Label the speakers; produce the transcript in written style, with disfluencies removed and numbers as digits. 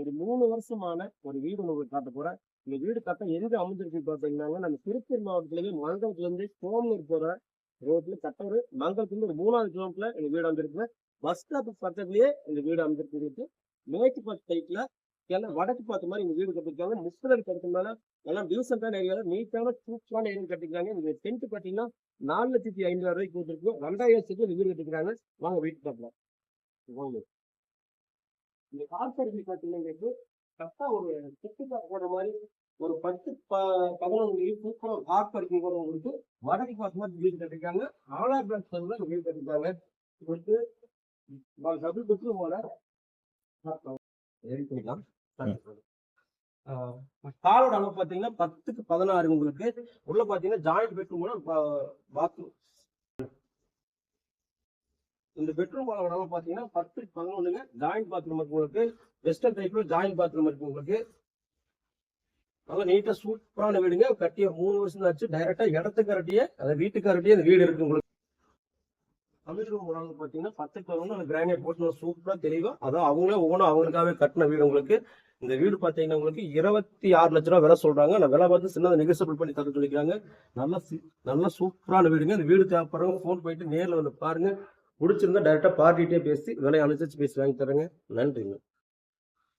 Speaker 1: ஒரு 3 வருஷமான ஒரு வீடு உங்களுக்கு காட்ட போறேன். இந்த வீடு கட்ட எங்க அமைஞ்சிருக்கு பார்த்தீங்கன்னாங்க, நம்ம திருப்பூர் மாவட்டத்திலேயே மங்கலத்துல இருந்து சோமனூர் போற ரோட்ல கட்ட மங்கலத்துல இருந்து ஒரு 3வது கிலோமீட்டர்ல இந்த வீடு அமைஞ்சிருக்கு. பஸ் ஸ்டாப் பக்கத்துலயே இந்த வீடு அமைஞ்சிருக்கு. மேற்கு பார்த்த சைட்ல எல்லாம் வடக்கு பார்த்த மாதிரி இந்த வீடு கட்டிருக்காங்க. 30 அடி கட்டுறதுனால எல்லாம் டீசென்டான ஏரியால நீட்டான சூப்பரான ஏரியா கட்டிருக்காங்க. இந்த டென்ட் பார்த்தீங்கன்னா 4,50,000 ரூபாய்க்கு கொடுத்துருக்கு. 2000 இந்த வீடு கட்டிருக்காங்க. வாங்க வீட்டு பார்க்கலாம். இந்த கார் பார்க்கிங் பார்த்தீங்கன்னா கரெக்டா ஒரு செட்டுக்கார் போடுற மாதிரி ஒரு 10-11 சூப்பரா ஒரு கார் பார்க்கிங் கூட உங்களுக்கு வடக்கு பார்த்த மாதிரி வீடு கட்டிருக்காங்க. 4ஆம் கிளாஸ் வீடு கட்டிருக்காங்க. கொடுத்து டபுள் பெட்ரூம் போல காரோட அளவு பாத்தீங்கன்னா 10க்கு 16 உங்களுக்கு. உள்ள பாத்தீங்கன்னா ஜாயிண்ட் பெட்ரூம் பாத்ரூம். இந்த பெட்ரூம் அளவு பாத்தீங்கன்னா 10க்கு 11 ஜாயிண்ட் பாத்ரூம் இருக்கு உங்களுக்கு. வெஸ்டர்ன் டைப்ல ஜாயிண்ட் பாத்ரூம் இருக்கு உங்களுக்கு. நல்லா நீட்டா சூப்பரான வீடுங்க. கட்டிய 3 வருஷம் ஆச்சு. டைரக்டா இடத்துக்கு கரட்டியே அதை வீட்டுக்கு கரட்டியே அந்த வீடு இருக்கு உங்களுக்கு. தமிழ் ரூம் அளவு பாத்தீங்கன்னா 10க்கு 11 கிரானைட் போட்டு சூப்பரா தெளிவா அதான் அவங்களே அவங்களுக்காகவே கட்டின வீடு உங்களுக்கு. இந்த வீடு பாத்தீங்கன்னா உங்களுக்கு 26 லட்ச ரூபா விலை சொல்றாங்க. நான் விலை பார்த்து சின்னதை நெகோசியபிள் பண்ணி தர சொல்லிக்கிறாங்க. நல்ல சூப்பரான வீடுங்க. இந்த வீடு தேவைப்படுறவங்க ஃபோன் போயிட்டு நேரில் வந்து பாருங்க. பிடிச்சிருந்தா டைரக்டா பார்ட்டிகிட்டே பேசி விலை அனுசரிச்சு பேசி வாங்கி தரேங்க. நன்றிங்க.